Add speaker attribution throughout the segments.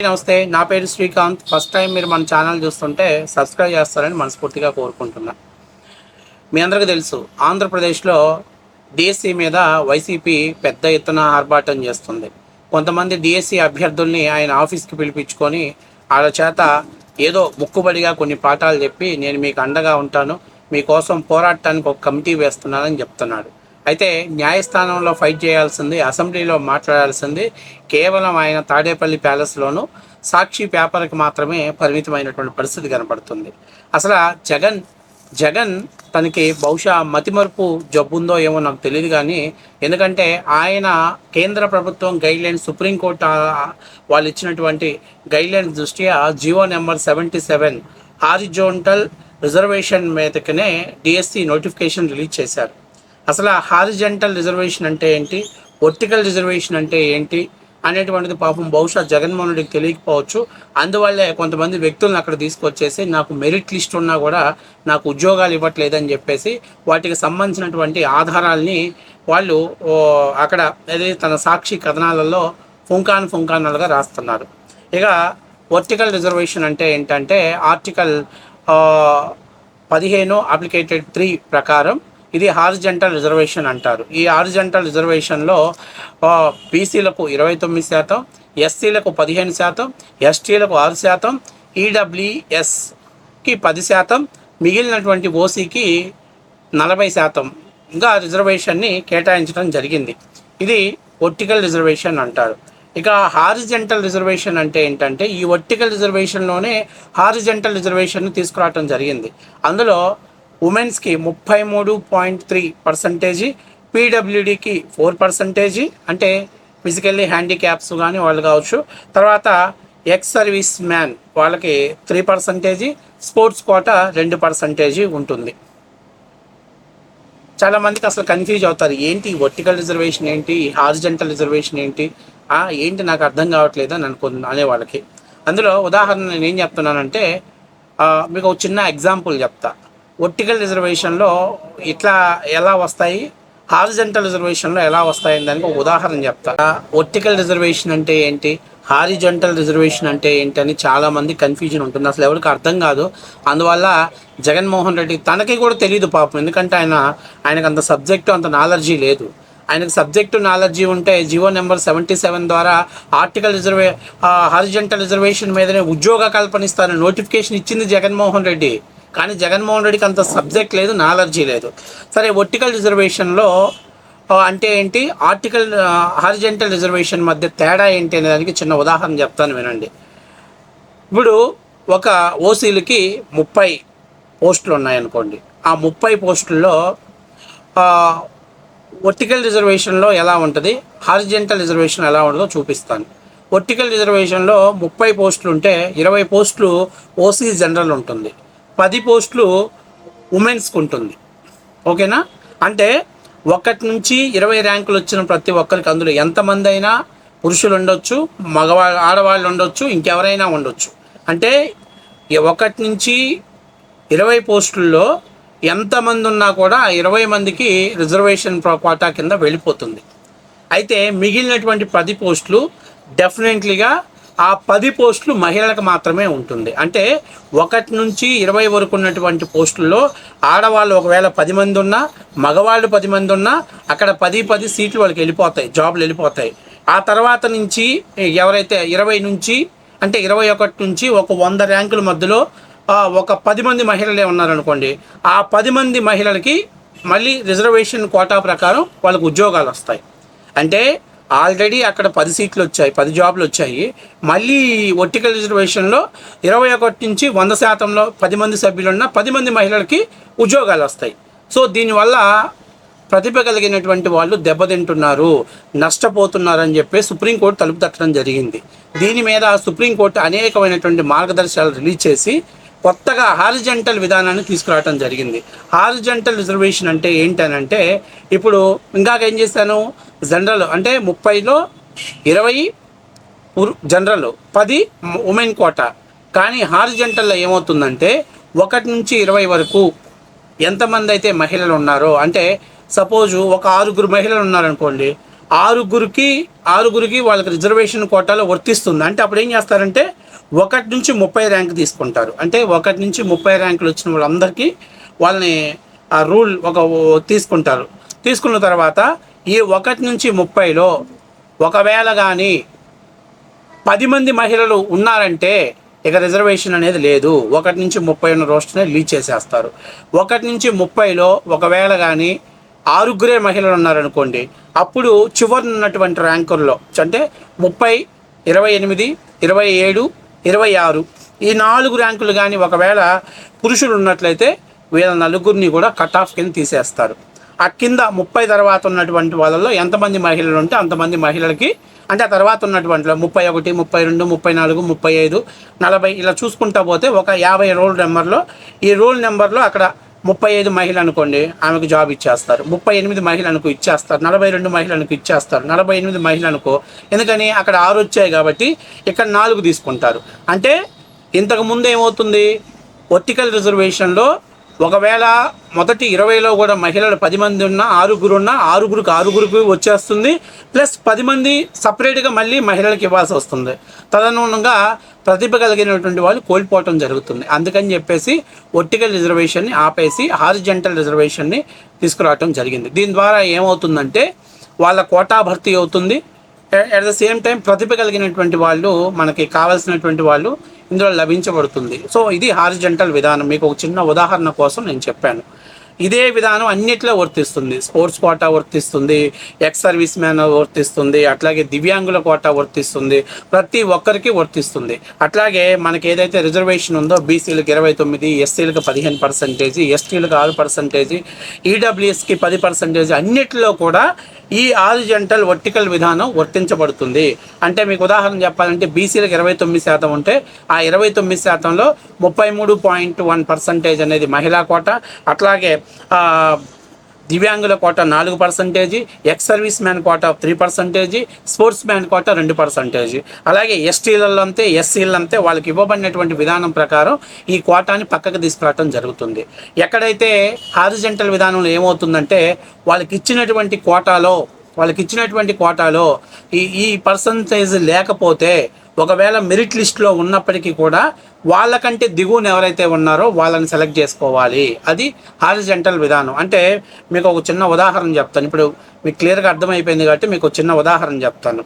Speaker 1: నమస్తే, నా పేరు శ్రీకాంత్. ఫస్ట్ టైం మీరు మన ఛానల్ చూస్తుంటే సబ్స్క్రైబ్ చేస్తారని మనస్ఫూర్తిగా కోరుకుంటున్నా. మీ అందరికీ తెలుసు, ఆంధ్రప్రదేశ్లో డిఎస్సి మీద వైసీపీ పెద్ద ఎత్తున ఆర్భాటం చేస్తుంది. కొంతమంది డిఎస్సి అభ్యర్థుల్ని ఆయన ఆఫీస్కి పిలిపించుకొని వాళ్ళ చేత ఏదో ముక్కుబడిగా కొన్ని పాఠాలు చెప్పి నేను మీకు అండగా ఉంటాను, మీకోసం పోరాటానికి ఒక కమిటీ వేస్తున్నానని చెప్తున్నాడు. అయితే న్యాయస్థానంలో ఫైట్ చేయాల్సింది, అసెంబ్లీలో మాట్లాడాల్సింది కేవలం ఆయన తాడేపల్లి ప్యాలెస్లోనూ సాక్షి పేపర్కి మాత్రమే పరిమితమైనటువంటి పరిస్థితి కనపడుతుంది. అసలు జగన్ తనకి బహుశా మతిమరుపు జబ్బుందో ఏమో నాకు తెలియదు, కానీ ఎందుకంటే ఆయన కేంద్ర ప్రభుత్వం గైడ్లైన్స్, సుప్రీంకోర్టు వాళ్ళు ఇచ్చినటువంటి గైడ్లైన్స్ దృష్ట్యా జీవో నెంబర్ 77 హారిజోంటల్ రిజర్వేషన్ మీదకనే డిఎస్సి నోటిఫికేషన్ రిలీజ్ చేశారు. అసలు హారిజంటల్ రిజర్వేషన్ అంటే ఏంటి, వర్టికల్ రిజర్వేషన్ అంటే ఏంటి అనేటువంటిది పాపం బహుశా జగన్మోహన్ రెడ్డికి తెలియకపోవచ్చు. అందువల్లే కొంతమంది వ్యక్తులను అక్కడ తీసుకొచ్చేసి నాకు మెరిట్ లిస్ట్ ఉన్నా కూడా నాకు ఉద్యోగాలు ఇవ్వట్లేదని చెప్పేసి వాటికి సంబంధించినటువంటి ఆధారాల్ని వాళ్ళు అక్కడ తన సాక్షి కథనాలలో ఫుంకానులుగా రాస్తున్నారు. ఇక వర్టికల్ రిజర్వేషన్ అంటే ఏంటంటే ఆర్టికల్ 15 అప్లికేటెడ్ 3 ప్రకారం ఇది హారిజంటల్ రిజర్వేషన్ అంటారు. ఈ హారిజంటల్ రిజర్వేషన్లో బీసీలకు 29%, ఎస్సీలకు 15%, ఎస్టీలకు 6%, ఈడబ్ల్యూఎస్కి 10%, మిగిలినటువంటి ఓసీకి 40%గా రిజర్వేషన్ని కేటాయించడం జరిగింది. ఇది వర్టికల్ రిజర్వేషన్ అంటారు. ఇక హారిజంటల్ రిజర్వేషన్ అంటే ఏంటంటే ఈ వర్టికల్ రిజర్వేషన్లోనే హారిజంటల్ రిజర్వేషన్ తీసుకురావడం జరిగింది. అందులో ఉమెన్స్కి 33.3%, పీడబ్ల్యూడికి 4%, అంటే ఫిజికల్లీ హ్యాండిక్యాప్స్ కానీ వాళ్ళు కావచ్చు, తర్వాత ఎక్స్ సర్వీస్ మ్యాన్ వాళ్ళకి 3%, స్పోర్ట్స్ కోటా 2% ఉంటుంది. చాలామందికి అసలు కన్ఫ్యూజ్ అవుతారు, ఏంటి వర్టికల్ రిజర్వేషన్ ఏంటి, హారిజంటల్ రిజర్వేషన్ ఏంటి, ఏంటి నాకు అర్థం కావట్లేదు అని అనే వాళ్ళకి. అందులో ఉదాహరణ నేను ఏం చెప్తున్నానంటే మీకు ఒక చిన్న ఎగ్జాంపుల్ చెప్తా. వర్టికల్ రిజర్వేషన్లో ఎలా వస్తాయి, హారిజంటల్ రిజర్వేషన్లో ఎలా వస్తాయని దానికి ఒక ఉదాహరణ చెప్తా. వర్టికల్ రిజర్వేషన్ అంటే ఏంటి, హారిజంటల్ రిజర్వేషన్ అంటే ఏంటి అని చాలామంది కన్ఫ్యూజన్ ఉంటుంది, అసలు ఎవరికి అర్థం కాదు. అందువల్ల జగన్మోహన్ రెడ్డి తనకి కూడా తెలియదు పాపం, ఎందుకంటే ఆయనకు అంత సబ్జెక్టు అంత నాలెడ్జీ లేదు. ఆయనకు సబ్జెక్టు నాలెడ్జీ ఉంటే జీవో నెంబర్ 77 ద్వారా హారిజంటల్ రిజర్వేషన్ మీదనే ఉద్యోగ కల్పనిస్తారని నోటిఫికేషన్ ఇచ్చింది జగన్మోహన్ రెడ్డి. కానీ జగన్మోహన్ రెడ్డికి అంత సబ్జెక్ట్ లేదు, నాలెడ్జీ లేదు. సరే, వర్టికల్ రిజర్వేషన్లో అంటే ఏంటి, హారిజంటల్ రిజర్వేషన్ మధ్య తేడా ఏంటి అనే దానికి చిన్న ఉదాహరణ చెప్తాను, వినండి. ఇప్పుడు ఒక ఓసీలకి 30 పోస్టులు ఉన్నాయనుకోండి. ఆ 30 పోస్టుల్లో వర్టికల్ రిజర్వేషన్లో ఎలా ఉంటుంది, హారిజంటల్ రిజర్వేషన్ ఎలా ఉంటుందో చూపిస్తాను. వర్టికల్ రిజర్వేషన్లో 30 పోస్టులు ఉంటే 20 పోస్టులు ఓసీ జనరల్ ఉంటుంది, 10 పోస్టులు ఉమెన్స్కి ఉంటుంది. ఓకేనా? అంటే 1 నుంచి 20 ర్యాంకులు వచ్చిన ప్రతి ఒక్కరికి అందులో ఎంతమంది అయినా పురుషులు ఉండొచ్చు, ఆడవాళ్ళు ఉండొచ్చు, ఇంకెవరైనా ఉండొచ్చు. అంటే 1 నుంచి 20 పోస్టుల్లో ఎంతమంది ఉన్నా కూడా 20 మందికి రిజర్వేషన్ కోటా కింద వెళ్ళిపోతుంది. అయితే మిగిలినటువంటి 10 పోస్టులు డెఫినెట్లీగా ఆ 10 పోస్టులు మహిళలకు మాత్రమే ఉంటుంది. అంటే 1 నుంచి 20 వరకు ఉన్నటువంటి పోస్టుల్లో ఆడవాళ్ళు ఒకవేళ 10 మంది ఉన్నా, మగవాళ్ళు 10 మంది ఉన్నా అక్కడ 10 సీట్లు వాళ్ళకి వెళ్ళిపోతాయి, జాబ్లు వెళ్ళిపోతాయి. ఆ తర్వాత నుంచి ఎవరైతే 20 నుంచి అంటే 21 నుంచి ఒక 100 ర్యాంకుల మధ్యలో ఒక 10 మంది మహిళలే ఉన్నారనుకోండి, ఆ 10 మంది మహిళలకి మళ్ళీ రిజర్వేషన్ కోటా ప్రకారం వాళ్ళకు ఉద్యోగాలు వస్తాయి. అంటే ఆల్రెడీ అక్కడ 10 సీట్లు వచ్చాయి, 10 జాబ్లు వచ్చాయి. మళ్ళీ వర్టికల్ రిజర్వేషన్లో 21 నుంచి 100%లో 10 మంది సభ్యులున్న 10 మంది మహిళలకి ఉద్యోగాలు వస్తాయి. సో దీనివల్ల ప్రతిభ కలిగినటువంటి వాళ్ళు దెబ్బతింటున్నారు, నష్టపోతున్నారని చెప్పి సుప్రీంకోర్టు తలుపు తట్టడం జరిగింది. దీని మీద సుప్రీంకోర్టు అనేకమైనటువంటి మార్గదర్శకాలు రిలీజ్ చేసి కొత్తగా హారిజంటల్ విధానాన్ని తీసుకురావడం జరిగింది. హారిజంటల్ రిజర్వేషన్ అంటే ఏంటనంటే, ఇప్పుడు ఇంకాకేం చేశాను, జనరల్ అంటే 30లో 20 జనరల్, 10 ఉమెన్ కోటా. కానీ హారిజంటల్లో ఏమవుతుందంటే 1 నుంచి 20 వరకు ఎంతమంది అయితే మహిళలు ఉన్నారో, అంటే సపోజు ఒక 6 మహిళలు ఉన్నారనుకోండి, ఆరుగురికి వాళ్ళకి రిజర్వేషన్ కోటాలో వర్తిస్తుంది. అంటే అప్పుడు ఏం చేస్తారంటే 1 నుంచి 30 ర్యాంక్ తీసుకుంటారు. అంటే 1 నుంచి 30 ర్యాంకులు వచ్చిన వాళ్ళందరికీ వాళ్ళని ఆ రూల్ తీసుకుంటారు. తీసుకున్న తర్వాత ఈ 1 నుంచి 30లో ఒకవేళ కానీ 10 మంది మహిళలు ఉన్నారంటే ఇక రిజర్వేషన్ అనేది లేదు. 1 నుంచి 30 ఉన్న రోస్టర్ని లీడ్ చేసేస్తారు. 1 నుంచి 30లో ఒకవేళ కానీ 6 మహిళలు ఉన్నారనుకోండి, అప్పుడు చివరి ఉన్నటువంటి ర్యాంకుల్లో అంటే 30, 28, 27, 26 ఈ 4 ర్యాంకులు కానీ ఒకవేళ పురుషులు ఉన్నట్లయితే వీళ్ళ నలుగురిని కూడా కట్ ఆఫ్ కింద తీసేస్తారు. ఆ కింద 30 తర్వాత ఉన్నటువంటి వాళ్ళలో ఎంతమంది మహిళలు ఉంటే అంతమంది మహిళలకి, అంటే ఆ తర్వాత ఉన్నటువంటి 31, 32, 34, 35, 40 ఇలా చూసుకుంటా పోతే ఒక 50 రోల్ నెంబర్లో, ఈ రోల్ నెంబర్లో అక్కడ 35 మహిళలు అనుకోండి, ఆమెకు జాబ్ ఇచ్చేస్తారు. 38 మహిళలకు ఇచ్చేస్తారు. 42 మహిళలకు ఇచ్చేస్తారు. 48 మహిళలకు, ఎందుకని అక్కడ 6 వచ్చాయి కాబట్టి ఇక్కడ 4 తీసుకుంటారు. అంటే ఇంతకుముందు ఏమవుతుంది, వర్టికల్ రిజర్వేషన్లో ఒకవేళ మొదటి 20లో కూడా మహిళలు 10 మంది ఉన్నా, 6 ఉన్నా, ఆరుగురికి వచ్చేస్తుంది. ప్లస్ 10 మంది సపరేట్గా మళ్ళీ మహిళలకు ఇవ్వాల్సి వస్తుంది. తదనుగుణంగా ప్రతిభ కలిగినటువంటి వాళ్ళు కోల్పోవటం జరుగుతుంది. అందుకని చెప్పేసి వర్టికల్ రిజర్వేషన్ని ఆపేసి హారిజంటల్ రిజర్వేషన్ని తీసుకురావటం జరిగింది. దీని ద్వారా ఏమవుతుందంటే వాళ్ళ కోటా భర్తీ అవుతుంది. అట్ ద సేమ్ టైం ప్రతిభ కలిగినటువంటి వాళ్ళు, మనకి కావాల్సినటువంటి వాళ్ళు ఇందులో లభించబడుతుంది. సో ఇది హారిజంటల్ విధానం. మీకు ఒక చిన్న ఉదాహరణ కోసం నేను చెప్పాను. ఇదే విధానం అన్నిట్లో వర్తిస్తుంది. స్పోర్ట్స్ కోటా వర్తిస్తుంది, ఎక్స్ సర్వీస్ మ్యాన్ వర్తిస్తుంది, అట్లాగే దివ్యాంగుల కోటా వర్తిస్తుంది, ప్రతి ఒక్కరికి వర్తిస్తుంది. అట్లాగే మనకి ఏదైతే రిజర్వేషన్ ఉందో బీసీలకు 29, ఎస్సీలకు 15%, ఎస్టీలకు 6%, ఈడబ్ల్యూఎస్కి 10%, అన్నిటిలో కూడా ఈ హారిజంటల్ వర్టికల్ విధానం వర్తించబడుతుంది. అంటే మీకు ఉదాహరణ చెప్పాలంటే బీసీలకు 29% ఉంటే ఆ 29%లో 33.1% అనేది మహిళా కోట, అట్లాగే దివ్యాంగుల కోట 4%, ఎక్స్ సర్వీస్ మ్యాన్ కోట 3%, స్పోర్ట్స్ మ్యాన్ కోట 2%. అలాగే ఎస్టీలలో అంతే, ఎస్సీలు అంతే, వాళ్ళకి ఇవ్వబడినటువంటి విధానం ప్రకారం ఈ కోటాని పక్కకు తీసుకురావడం జరుగుతుంది. ఎక్కడైతే హారిజంటల్ విధానంలో ఏమవుతుందంటే వాళ్ళకి ఇచ్చినటువంటి కోటాలో ఈ పర్సంటేజ్ లేకపోతే, ఒకవేళ మెరిట్ లిస్ట్లో ఉన్నప్పటికీ కూడా వాళ్ళకంటే దిగువన ఎవరైతే ఉన్నారో వాళ్ళని సెలెక్ట్ చేసుకోవాలి. అది హారిజంటల్ విధానం. అంటే మీకు ఒక చిన్న ఉదాహరణ చెప్తాను. ఇప్పుడు మీకు క్లియర్గా అర్థమైపోయింది కాబట్టి మీకు ఒక చిన్న ఉదాహరణ చెప్తాను.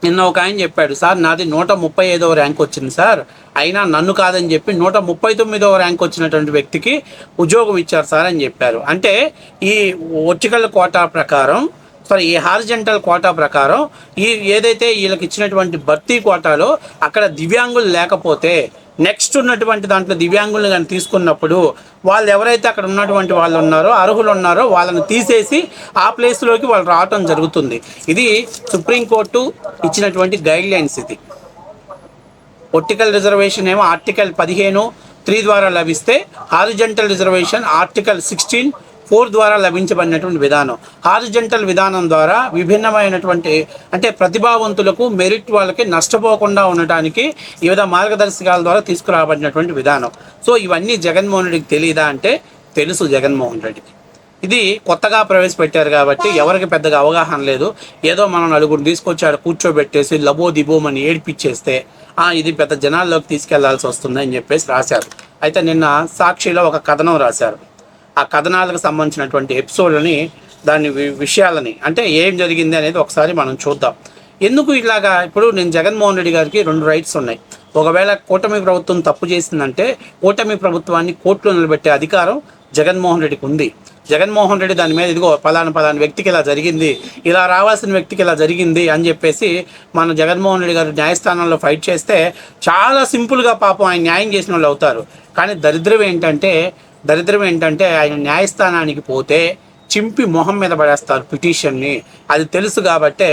Speaker 1: నిన్న ఒక ఆయన చెప్పాడు, సార్ నాది 135వ ర్యాంక్ వచ్చింది సార్, అయినా నన్ను కాదని చెప్పి 139వ ర్యాంక్ వచ్చినటువంటి వ్యక్తికి ఉద్యోగం ఇచ్చారు సార్ అని చెప్పారు. అంటే ఈ వర్టికల్ కోటా ప్రకారం, ఈ హారిజంటల్ కోటా ప్రకారం ఏదైతే వీళ్ళకి ఇచ్చినటువంటి భర్తీ కోటాలో అక్కడ దివ్యాంగులు లేకపోతే, నెక్స్ట్ ఉన్నటువంటి దాంట్లో దివ్యాంగులను కానీ తీసుకున్నప్పుడు వాళ్ళు ఎవరైతే అక్కడ ఉన్నటువంటి వాళ్ళు ఉన్నారో, అర్హులు ఉన్నారో వాళ్ళని తీసేసి ఆ ప్లేస్లోకి వాళ్ళు రావటం జరుగుతుంది. ఇది సుప్రీంకోర్టు ఇచ్చినటువంటి గైడ్లైన్స్. ఇది వర్టికల్ రిజర్వేషన్ ఏమో ఆర్టికల్ 15(3) ద్వారా లభిస్తే, హారిజంటల్ రిజర్వేషన్ ఆర్టికల్ 16(4) ద్వారా లభించబడినటువంటి విధానం. హారిజంటల్ విధానం ద్వారా విభిన్నమైనటువంటి, అంటే ప్రతిభావంతులకు, మెరిట్ వాళ్ళకి నష్టపోకుండా ఉండటానికి వివిధ మార్గదర్శకాల ద్వారా తీసుకురాబడినటువంటి విధానం. సో ఇవన్నీ జగన్మోహన్ రెడ్డికి తెలియదా అంటే తెలుసు జగన్మోహన్ రెడ్డికి. ఇది కొత్తగా ప్రవేశపెట్టారు కాబట్టి ఎవరికి పెద్దగా అవగాహన లేదు. ఏదో మనం నలుగురు తీసుకొచ్చాడు కూర్చోబెట్టేసి లబో దిబోమని ఏడిపించేస్తే ఇది పెద్ద జనాల్లోకి తీసుకెళ్లాల్సి వస్తుంది అని చెప్పేసి రాశారు. అయితే నిన్న సాక్షిలో ఒక కథనం రాశారు. ఆ కథనాలకు సంబంధించినటువంటి ఎపిసోడ్లని, దాని విషయాలని, అంటే ఏం జరిగింది అనేది ఒకసారి మనం చూద్దాం. ఎందుకు ఇలాగా, ఇప్పుడు నేను జగన్మోహన్ రెడ్డి గారికి 2 రైట్స్ ఉన్నాయి. ఒకవేళ కూటమి ప్రభుత్వం తప్పు చేసిందంటే కూటమి ప్రభుత్వాన్ని కోర్టులో నిలబెట్టే అధికారం జగన్మోహన్ రెడ్డికి ఉంది. జగన్మోహన్ రెడ్డి దాని మీద ఇదిగో పలానా వ్యక్తికి ఇలా జరిగింది, ఇలా రావాల్సిన వ్యక్తికి ఇలా జరిగింది అని చెప్పేసి మన జగన్మోహన్ రెడ్డి గారు న్యాయస్థానంలో ఫైట్ చేస్తే చాలా సింపుల్గా పాపం ఆయన న్యాయం చేసిన వాళ్ళు అవుతారు. కానీ దరిద్రం ఏంటంటే ఆయన న్యాయస్థానానికి పోతే చింపి మొహం మీద పడేస్తారు పిటిషన్ని. అది తెలుసు కాబట్టే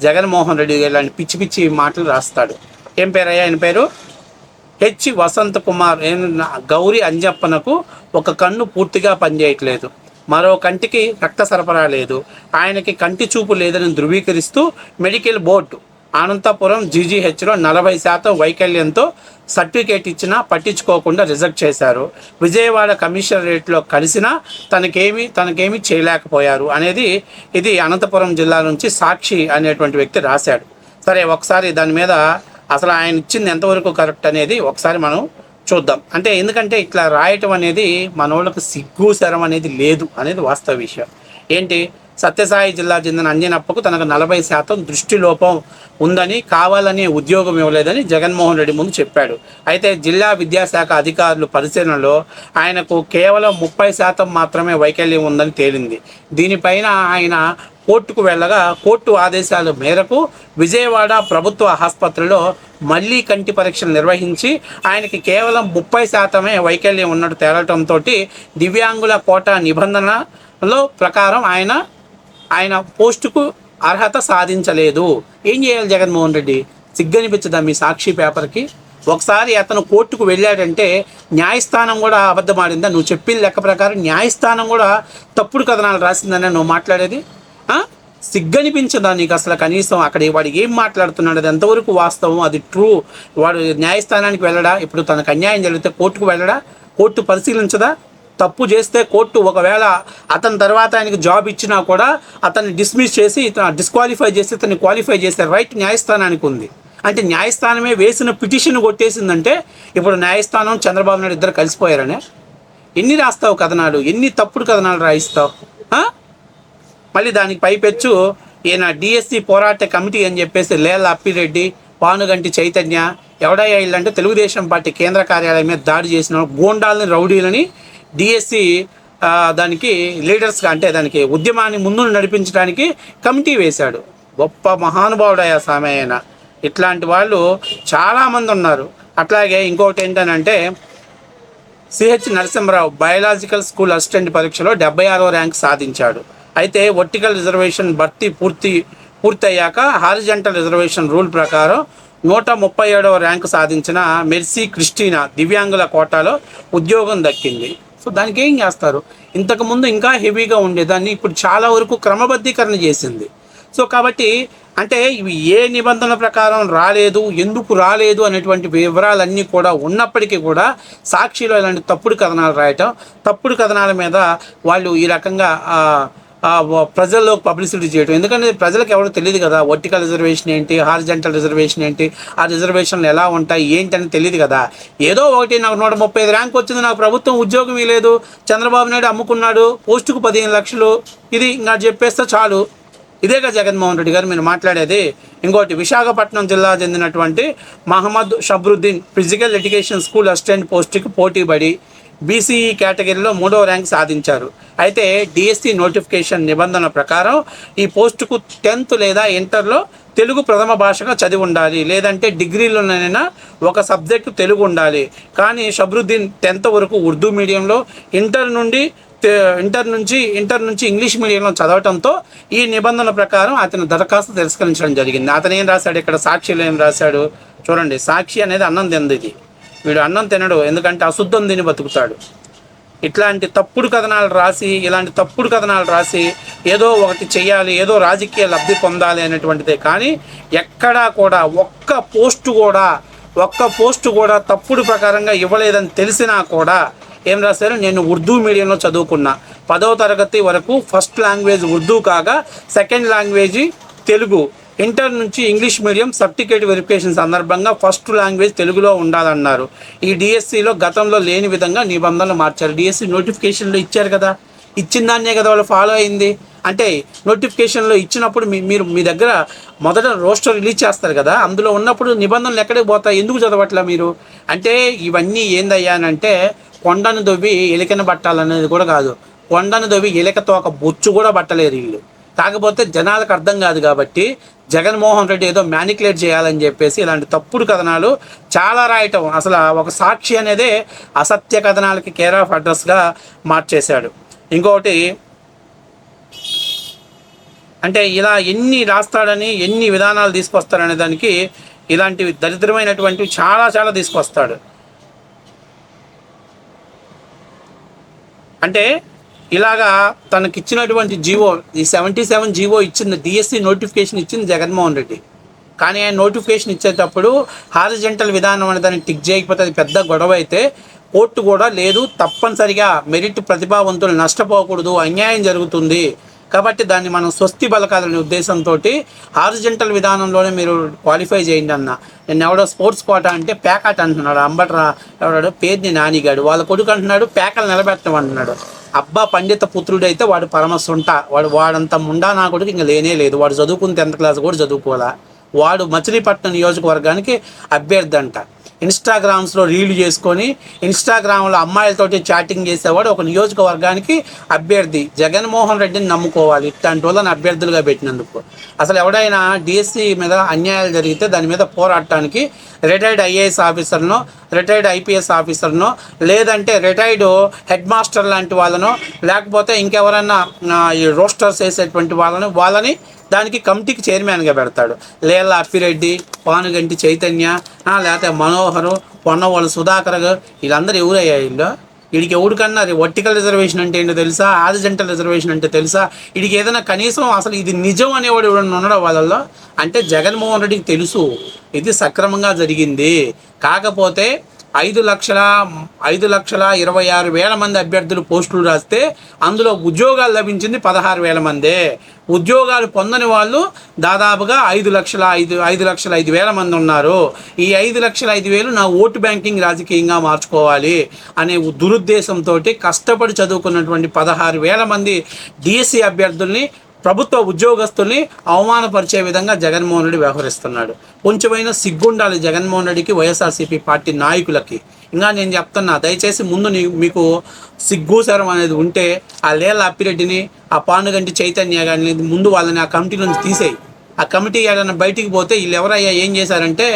Speaker 1: జగన్మోహన్ రెడ్డి ఇలాంటి పిచ్చి పిచ్చి మాటలు రాస్తాడు. ఏం పేరయ్యా ఆయన పేరు? హెచ్ వసంత్ కుమార్. గౌరీ అంజప్పనకు ఒక కన్ను పూర్తిగా పనిచేయట్లేదు, మరో కంటికి రక్త సరఫరా లేదు, ఆయనకి కంటి చూపు లేదని ధృవీకరిస్తూ మెడికల్ బోర్డు అనంతపురం జీజీహెచ్లో 40% వైకల్యంతో సర్టిఫికేట్ ఇచ్చినా పట్టించుకోకుండా రిజెక్ట్ చేశారు. విజయవాడ కమిషనరేట్లో కలిసినా తనకేమీ చేయలేకపోయారు అనేది ఇది అనంతపురం జిల్లా నుంచి సాక్షి అనేటువంటి వ్యక్తి రాశాడు. సరే, ఒకసారి దాని మీద అసలు ఆయన ఇచ్చింది ఎంతవరకు కరెక్ట్ అనేది ఒకసారి మనం చూద్దాం. అంటే ఎందుకంటే ఇట్లా రాయటం అనేది మనోళ్ళకి సిగ్గు శరం అనేది లేదు అనేది వాస్తవ విషయం. ఏంటి, సత్యసాయి జిల్లా చెందిన అంజనప్పకు తనకు 40% దృష్టిలోపం ఉందని, కావాలని ఉద్యోగం ఇవ్వలేదని జగన్మోహన్ రెడ్డి ముందు చెప్పాడు. అయితే జిల్లా విద్యాశాఖ అధికారులు పరిశీలనలో ఆయనకు కేవలం 30% మాత్రమే వైకల్యం ఉందని తేలింది. దీనిపైన ఆయన కోర్టుకు వెళ్ళగా కోర్టు ఆదేశాల మేరకు విజయవాడ ప్రభుత్వ ఆసుపత్రిలో మళ్ళీ కంటి పరీక్షలు నిర్వహించి ఆయనకి కేవలం 30% వైకల్యం ఉన్నట్టు తేలటంతో దివ్యాంగుల కోటా నిబంధనలో ప్రకారం ఆయన పోస్టుకు అర్హత సాధించలేదు. ఏం చేయాలి జగన్మోహన్ రెడ్డి? సిగ్గనిపించదా మీ సాక్షి పేపర్కి? ఒకసారి అతను కోర్టుకు వెళ్ళాడంటే న్యాయస్థానం కూడా అబద్ధమాడిందా? నువ్వు చెప్పిన లెక్క ప్రకారం న్యాయస్థానం కూడా తప్పుడు కథనాలు రాసిందనే నువ్వు మాట్లాడేది. సిగ్గనిపించదా నీకు అసలు? కనీసం అక్కడ వాడు ఏం మాట్లాడుతున్నాడు, అది ఎంతవరకు వాస్తవం, అది ట్రూ? వాడు న్యాయస్థానానికి వెళ్ళడా? ఇప్పుడు తనకు అన్యాయం జరిగితే కోర్టుకు వెళ్ళడా? కోర్టు పరిశీలించదా? తప్పు చేస్తే కోర్టు ఒకవేళ అతని తర్వాత ఆయనకు జాబ్ ఇచ్చినా కూడా అతన్ని డిస్మిస్ చేసి డిస్క్వాలిఫై చేసి అతన్ని క్వాలిఫై చేసే రైట్ న్యాయస్థానానికి ఉంది. అంటే న్యాయస్థానమే వేసిన పిటిషన్ కొట్టేసిందంటే ఇప్పుడు న్యాయస్థానం చంద్రబాబు నాయుడు ఇద్దరు కలిసిపోయారనే. ఎన్ని రాస్తావు కథనాలు, ఎన్ని తప్పుడు కథనాలు రాయిస్తావు? మళ్ళీ దానికి పైపెచ్చు ఈయన డిఎస్సి పోరాట కమిటీ అని చెప్పేసి లేళ్ల అప్పిరెడ్డి, పానుగంటి చైతన్య ఎవడయ్యా వీళ్ళంటే తెలుగుదేశం పార్టీ కేంద్ర కార్యాలయం మీద దాడి చేసిన గోండాలని, రౌడీలని డిఎస్సి దానికి లీడర్స్గా, అంటే దానికి ఉద్యమాన్ని ముందు నడిపించడానికి కమిటీ వేశాడు. గొప్ప మహానుభావుడయ్యా సామె ఆయన. ఇట్లాంటి వాళ్ళు చాలామంది ఉన్నారు. అట్లాగే ఇంకొకటి ఏంటనంటే CH Narasimharao biological school assistant పరీక్షలో 76వ ర్యాంక్ సాధించాడు. అయితే వర్టికల్ రిజర్వేషన్ భర్తీ పూర్తయ్యాక హారిజంటల్ రిజర్వేషన్ రూల్ ప్రకారం 137వ ర్యాంకు సాధించిన మెర్సీ క్రిస్టినా దివ్యాంగుల కోటాలో ఉద్యోగం దక్కింది. సో దానికి ఏం చేస్తారు? ఇంతకుముందు ఇంకా హెవీగా ఉండేదాన్ని ఇప్పుడు చాలా వరకు క్రమబద్ధీకరణ చేసింది. సో కాబట్టి అంటే ఇవి ఏ నిబంధనల ప్రకారం రాలేదు, ఎందుకు రాలేదు అనేటువంటి వివరాలన్నీ కూడా ఉన్నప్పటికీ కూడా సాక్షిలో ఇలాంటి తప్పుడు కథనాలు రాయటం, తప్పుడు కథనాల మీద వాళ్ళు ఈ రకంగా ప్రజల్లో పబ్లిసిటీ చేయడం. ఎందుకంటే ప్రజలకు ఎవరో తెలియదు కదా, వర్టికల్ రిజర్వేషన్ ఏంటి, హారిజంటల్ రిజర్వేషన్ ఏంటి, ఆ రిజర్వేషన్లు ఎలా ఉంటాయి ఏంటి అని తెలియదు కదా. ఏదో ఒకటి నాకు 135 ర్యాంక్ వచ్చింది, నాకు ప్రభుత్వం ఉద్యోగం ఇవ్వలేదు, చంద్రబాబు నాయుడు అమ్ముకున్నాడు, పోస్టుకు 15 లక్షలు, ఇది ఇంకా చెప్పేస్తే చాలు. ఇదేగా జగన్మోహన్ రెడ్డి గారు మీరు మాట్లాడేది. ఇంకోటి, విశాఖపట్నం జిల్లా చెందినటువంటి Mohammed Shabruddin physical education school assistant పోస్టుకి పోటీపడి బీసీఈ కేటగిరీలో 3వ ర్యాంక్ సాధించారు. అయితే డిఎస్సి నోటిఫికేషన్ నిబంధనల ప్రకారం ఈ పోస్టుకు 10th లేదా ఇంటర్లో తెలుగు ప్రథమ భాషగా చదివి ఉండాలి, లేదంటే డిగ్రీలోనైనా ఒక సబ్జెక్టు తెలుగు ఉండాలి. కానీ షబ్రుద్దీన్ 10th వరకు ఉర్దూ మీడియంలో, ఇంటర్ నుంచి ఇంగ్లీష్ మీడియంలో చదవటంతో ఈ నిబంధన ప్రకారం అతను దరఖాస్తు తిరస్కరించడం జరిగింది. అతను ఏం రాశాడు ఇక్కడ, సాక్షిలో ఏం రాశాడు చూడండి. సాక్షి అనేది అన్నం తింది, ఇది వీడు అన్నం తినడు, ఎందుకంటే అశుద్ధం తిని బతుకుతాడు. ఇట్లాంటి తప్పుడు కథనాలు రాసి ఏదో ఒకటి చెయ్యాలి, ఏదో రాజకీయ లబ్ధి పొందాలి అనేటువంటిదే. కానీ ఎక్కడా కూడా ఒక్క పోస్టు కూడా తప్పుడు ప్రకారంగా ఇవ్వలేదని తెలిసినా కూడా ఏం రాశారు, నేను ఉర్దూ మీడియంలో చదువుకున్నా, 10వ తరగతి వరకు ఫస్ట్ లాంగ్వేజ్ ఉర్దూ కాగా సెకండ్ లాంగ్వేజ్ తెలుగు, ఇంటర్ నుంచి ఇంగ్లీష్ మీడియం, సర్టిఫికేట్ వెరిఫికేషన్ సందర్భంగా ఫస్ట్ లాంగ్వేజ్ తెలుగులో ఉండాలన్నారు. ఈ డిఎస్సిలో గతంలో లేని విధంగా నిబంధనలు మార్చారు. డిఎస్సి నోటిఫికేషన్లో ఇచ్చారు కదా, ఇచ్చిన దాన్నే కదా వాళ్ళు ఫాలో అయింది. అంటే నోటిఫికేషన్లో ఇచ్చినప్పుడు మీరు మీ దగ్గర మొదట రోస్టర్ రిలీజ్ చేస్తారు కదా, అందులో ఉన్నప్పుడు నిబంధనలు ఎక్కడికి పోతాయి, ఎందుకు చదవట్లా మీరు? అంటే ఇవన్నీ ఏందయ్యానంటే కొండను దొవ్వి ఎలికను పట్టాలనేది కూడా కాదు, కొండను దొవ్వి ఎలికతో ఒక బొచ్చు కూడా పట్టలేరు వీళ్ళు. కాకపోతే జనాలకు అర్థం కాదు కాబట్టి జగన్మోహన్ రెడ్డి ఏదో మ్యానికులేట్ చేయాలని చెప్పేసి ఇలాంటి తప్పుడు కథనాలు చాలా రాయటం, అసలు ఒక సాక్షి అనేదే అసత్య కథనాలకి కేర్ ఆఫ్ అడ్రస్గా మార్చేశాడు. ఇంకొకటి అంటే ఇలా ఎన్ని రాస్తాడని, ఎన్ని విధానాలు తీసుకొస్తాడనే దానికి ఇలాంటివి దరిద్రమైనటువంటివి చాలా తీసుకొస్తాడు. అంటే ఇలాగా తనకిచ్చినటువంటి జీవో, ఈ 77 జీవో ఇచ్చింది, డిఎస్సి నోటిఫికేషన్ ఇచ్చింది జగన్మోహన్ రెడ్డి. కానీ ఆయన నోటిఫికేషన్ ఇచ్చేటప్పుడు హారిజెంటల్ విధానం అనే దాన్ని టిక్ చేయకపోతే అది పెద్ద గొడవ అయితే కోర్టు కూడా లేదు, తప్పనిసరిగా మెరిట్ ప్రతిభావంతులు నష్టపోకూడదు, అన్యాయం జరుగుతుంది కాబట్టి దాన్ని మనం స్వస్తి పలకాలనే ఉద్దేశంతో హారిజెంటల్ విధానంలోనే మీరు క్వాలిఫై చేయండి అన్న. నేను ఎవడో స్పోర్ట్స్ కోటా అంటే ప్యాకాట్ అంటున్నాడు, అంబట్రా ఎవడాడు పేరుని నానిగాడు, వాళ్ళ కొడుకు అంటున్నాడు ప్యాకలు నిలబెట్టడం అంటున్నాడు. అబ్బా పండిత పుత్రుడైతే వాడు పరమసుంట, వాడంత ముండా నా కొడుకు ఇంకా లేనే లేదు. వాడు చదువుకుని 10th క్లాస్ కూడా చదువుకోవాలా. వాడు మచిలీపట్నం నియోజకవర్గానికి అభ్యర్థి అంట. ఇన్స్టాగ్రామ్స్లో రీల్ చేసుకొని ఇన్స్టాగ్రామ్లో అమ్మాయిలతోటి చాటింగ్ చేసేవాడు ఒక నియోజకవర్గానికి అభ్యర్థి. జగన్మోహన్ రెడ్డిని నమ్ముకోవాలి ఇట్లాంటి వాళ్ళని అభ్యర్థులుగా పెట్టినందుకు. అసలు ఎవడైనా డిఎస్సి మీద అన్యాయాలు జరిగితే దాని మీద పోరాడటానికి రిటైర్డ్ ఐఏఎస్ ఆఫీసర్నో, రిటైర్డ్ ఐపీఎస్ ఆఫీసర్నో, లేదంటే రిటైర్డ్ హెడ్ మాస్టర్ లాంటి వాళ్ళనో, లేకపోతే ఇంకెవరన్నా ఈ రోస్టర్స్ వేసేటువంటి వాళ్ళని దానికి కమిటీకి చైర్మన్గా పెడతాడు. లేళ్ళ అప్పిరెడ్డి, పానుగంటి చైతన్య, లేకపోతే మనోహరు, పొన్నవాళ్ళు సుధాకర్, వీళ్ళందరూ ఎవరయ్యా వీళ్ళు? వీడికి ఎవరికన్నా వర్టికల్ రిజర్వేషన్ అంటే ఏంటో తెలుసా, హారిజెంటల్ రిజర్వేషన్ అంటే తెలుసా? వీడికి ఏదైనా కనీసం అసలు ఇది నిజం అనేవాడు ఎవడన్నా ఉండడం వాళ్ళల్లో? అంటే జగన్మోహన్ రెడ్డికి తెలుసు ఇది సక్రమంగా జరిగింది. కాకపోతే 5,26,000 మంది అభ్యర్థులు పోస్టులు రాస్తే అందులో ఉద్యోగాలు లభించింది 16,000 మందే. ఉద్యోగాలు పొందని వాళ్ళు దాదాపుగా 5,05,000 మంది ఉన్నారు. ఈ 5,05,000 నా ఓటు బ్యాంకింగ్ రాజకీయంగా మార్చుకోవాలి అనే దురుద్దేశంతో కష్టపడి చదువుకున్నటువంటి 16,000 మంది డిఎస్సి అభ్యర్థుల్ని, ప్రభుత్వ ఉద్యోగస్తుల్ని అవమానపరిచే విధంగా జగన్మోహన్ రెడ్డి వ్యవహరిస్తున్నాడు. కొంచెమైనా సిగ్గుండాలి జగన్మోహన్ రెడ్డికి, వైఎస్ఆర్సీపీ పార్టీ నాయకులకి. ఇంకా నేను చెప్తున్నా, దయచేసి ముందు మీకు సిగ్గుసరం అనేది ఉంటే ఆ లేళ్ళ అప్పిరెడ్డిని, ఆ పానుగంటి చైతన్య గారిని ముందు వాళ్ళని ఆ కమిటీ నుంచి తీసేయి. ఆ కమిటీ ఏదైనా బయటికి పోతే వీళ్ళు ఎవరయ్యా ఏం చేశారంటే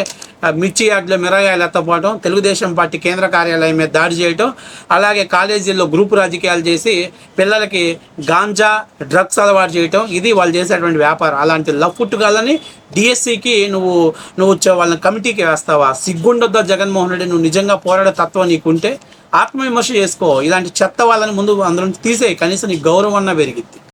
Speaker 1: మిర్చి యార్డులో మిరగాయలు ఎత్తపోవడం, తెలుగుదేశం పార్టీ కేంద్ర కార్యాలయం మీద దాడి చేయటం, అలాగే కాలేజీల్లో గ్రూపు రాజకీయాలు చేసి పిల్లలకి గాంజా డ్రగ్స్ అలవాటు చేయటం, ఇది వాళ్ళు చేసేటువంటి వ్యాపారం. అలాంటి లఫ్ఫుట్టుగాలని డిఎస్సికి నువ్వు వాళ్ళని కమిటీకి వేస్తావా? సిగ్గుండొద్దా జగన్మోహన్ రెడ్డి? నువ్వు నిజంగా పోరాడే తత్వం నీకుంటే ఆత్మవిమర్శ చేసుకో. ఇలాంటి చెత్త వాళ్ళని ముందు అందరం తీసేయి, కనీసం నీ గౌరవం అన్నా పెరిగిద్ది.